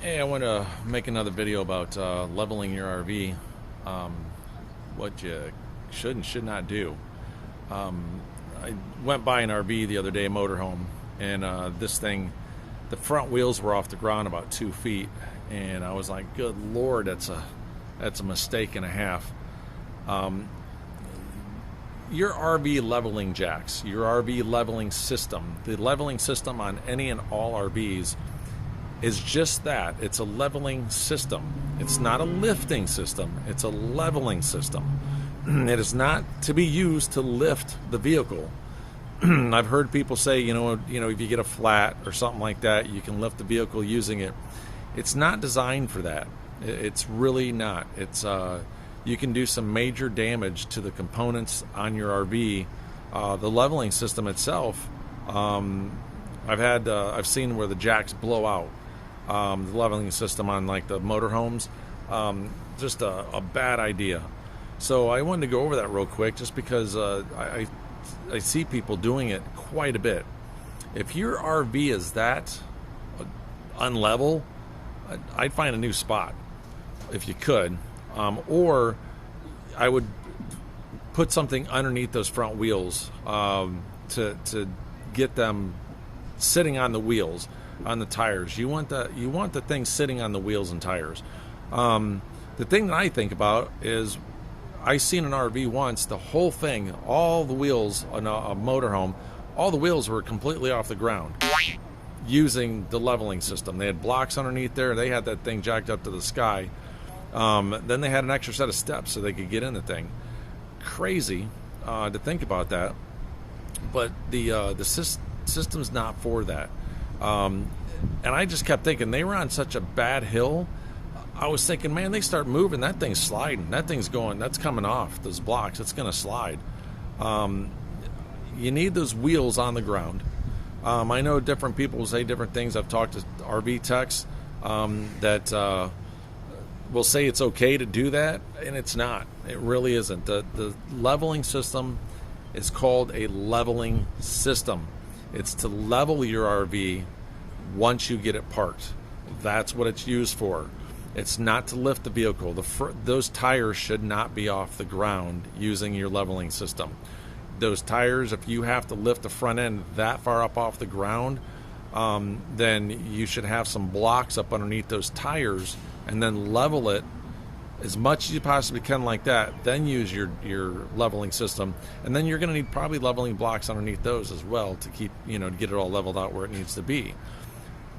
Hey, I want to make another video about leveling your RV, what you should and should not do. I went by an RV the other day, a motorhome, and this thing, the front wheels were off the ground about 2 feet, and I was like, "Good Lord, that's a mistake and a half." Your RV leveling jacks, your RV leveling system, the leveling system on any and all RVs is just that. It's a leveling system. It's not a lifting system. It's a leveling system. It is not to be used to lift the vehicle. I've heard people say, if you get a flat or something like that, you can lift the vehicle using it. It's not designed for that. It's really not. It's you can do some major damage to the components on your RV. The leveling system itself, I've seen where the jacks blow out. The leveling system on like the motorhomes, just a bad idea. So I wanted to go over that real quick, just because I see people doing it quite a bit. If your RV is that unlevel, I'd find a new spot if you could, or I would put something underneath those front wheels to get them sitting on the wheels. On the tires, you want the thing sitting on the wheels and tires. The thing that I think about is, I seen an RV once. The whole thing, all the wheels on a motorhome, all the wheels were completely off the ground, using the leveling system. They had blocks underneath there. They had that thing jacked up to the sky. Then they had an extra set of steps so they could get in the thing. Crazy to think about that, but the system's not for that. And I just kept thinking, they were on such a bad hill. I was thinking, man, they start moving, that thing's sliding. That thing's going, that's coming off those blocks. It's going to slide. You need those wheels on the ground. I know different people will say different things. I've talked to RV techs that will say it's okay to do that, and it's not. It really isn't. The leveling system is called a leveling system. It's to level your RV once you get it parked. That's what it's used for. It's not to lift the vehicle. Those tires should not be off the ground using your leveling system. Those tires, if you have to lift the front end that far up off the ground, then you should have some blocks up underneath those tires and then level it as much as you possibly can like that. Then use your leveling system, and then you're going to need probably leveling blocks underneath those as well to keep, to get it all leveled out where it needs to be.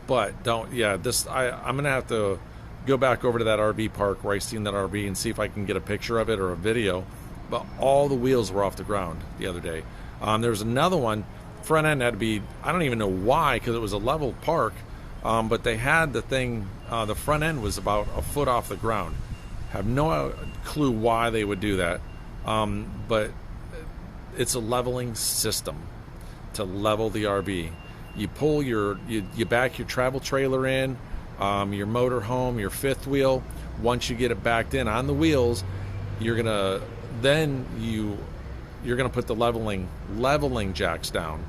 But I'm going to have to go back over to that RV park where I seen that RV and see if I can get a picture of it or a video. But all the wheels were off the ground the other day. There was another one, front end had to be, I don't even know why, because it was a level park, but they had the thing, the front end was about a foot off the ground. Have no clue why they would do that, but it's a leveling system to level the RV. You pull you back your travel trailer in, your motor home, your fifth wheel. Once you get it backed in on the wheels, you're gonna put the leveling jacks down,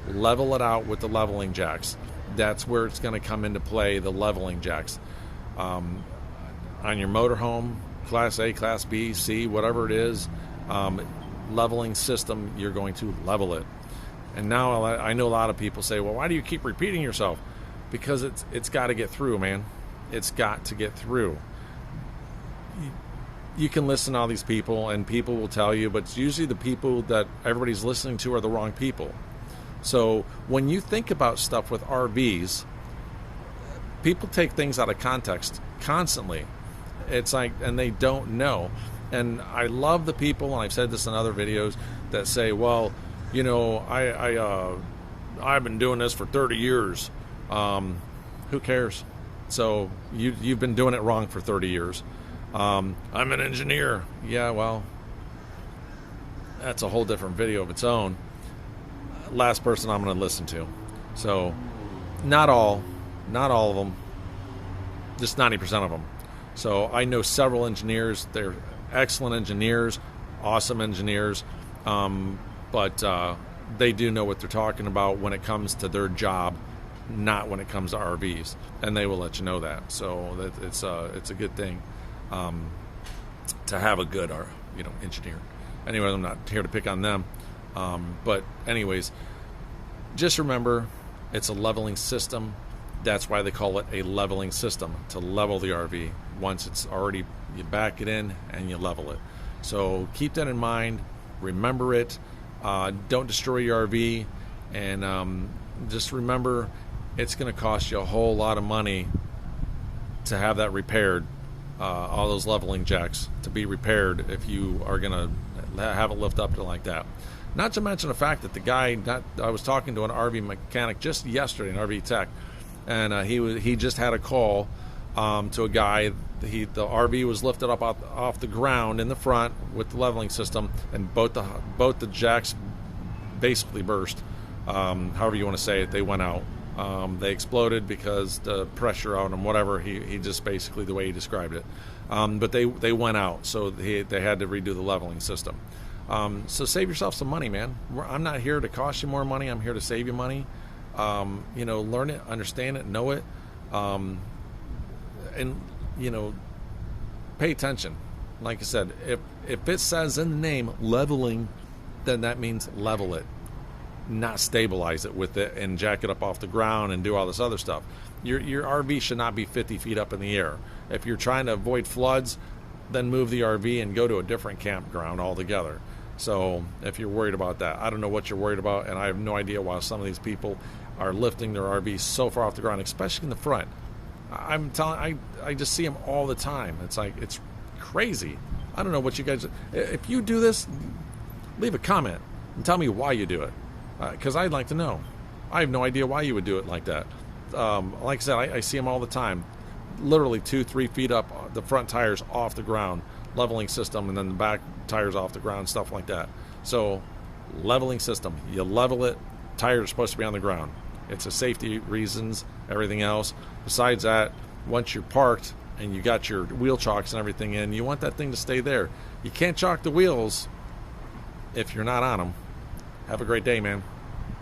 level it out with the leveling jacks. That's where it's going to come into play, the leveling jacks. On your motorhome, Class A, Class B, C, whatever it is, leveling system, you're going to level it. And now I know a lot of people say, well, why do you keep repeating yourself? Because it's got to get through, man. It's got to get through. You can listen to all these people, and people will tell you, but it's usually the people that everybody's listening to are the wrong people. So when you think about stuff with RVs, people take things out of context constantly. It's like, and they don't know. And I love the people, and I've said this in other videos, that say, well, I've been doing this for 30 years. Who cares? So you've been doing it wrong for 30 years. I'm an engineer. Yeah, well, that's a whole different video of its own. Last person I'm going to listen to. So not all of them, just 90% of them. So I know several engineers. They're excellent engineers, awesome engineers, but they do know what they're talking about when it comes to their job not when it comes to RVs, and they will let you know that. So that it's a good thing to have a good engineer. Anyway, I'm not here to pick on them, but anyways, just remember it's a leveling system. That's why they call it a leveling system, to level the RV. Once it's already, you back it in and you level it. So keep that in mind. Remember it. Don't destroy your RV, and just remember it's going to cost you a whole lot of money to have that repaired. All those leveling jacks to be repaired if you are going to have it lift up to like that. Not to mention the fact that the guy, I was talking to an RV mechanic just yesterday, an RV tech, and he just had a call to a guy. The RV was lifted up off the ground in the front with the leveling system, and both the jacks basically burst. However you want to say it, they went out. They exploded because the pressure on them, whatever. He just basically the way he described it. But they went out, so they had to redo the leveling system. So save yourself some money, man. I'm not here to cost you more money. I'm here to save you money. Learn it, understand it, know it, and pay attention. Like I said, if it says in the name leveling, then that means level it, not stabilize it with it and jack it up off the ground and do all this other stuff. Your RV should not be 50 feet up in the air. If you're trying to avoid floods, then move the RV and go to a different campground altogether. So if you're worried about that, I don't know what you're worried about, and I have no idea why some of these people are lifting their RVs so far off the ground, especially in the front. I just see them all the time. It's like, it's crazy. I don't know what you guys, if you do this, leave a comment and tell me why you do it, because I'd like to know. I have no idea why you would do it like that. Like I said, I see them all the time, literally 2-3 feet up, the front tires off the ground, leveling system, and then the back tires off the ground, stuff like that. So leveling system, you level it, tires are supposed to be on the ground. It's a safety reasons, everything else. Besides that, once you're parked and you got your wheel chocks and everything in, you want that thing to stay there. You can't chalk the wheels if you're not on them. Have a great day, man.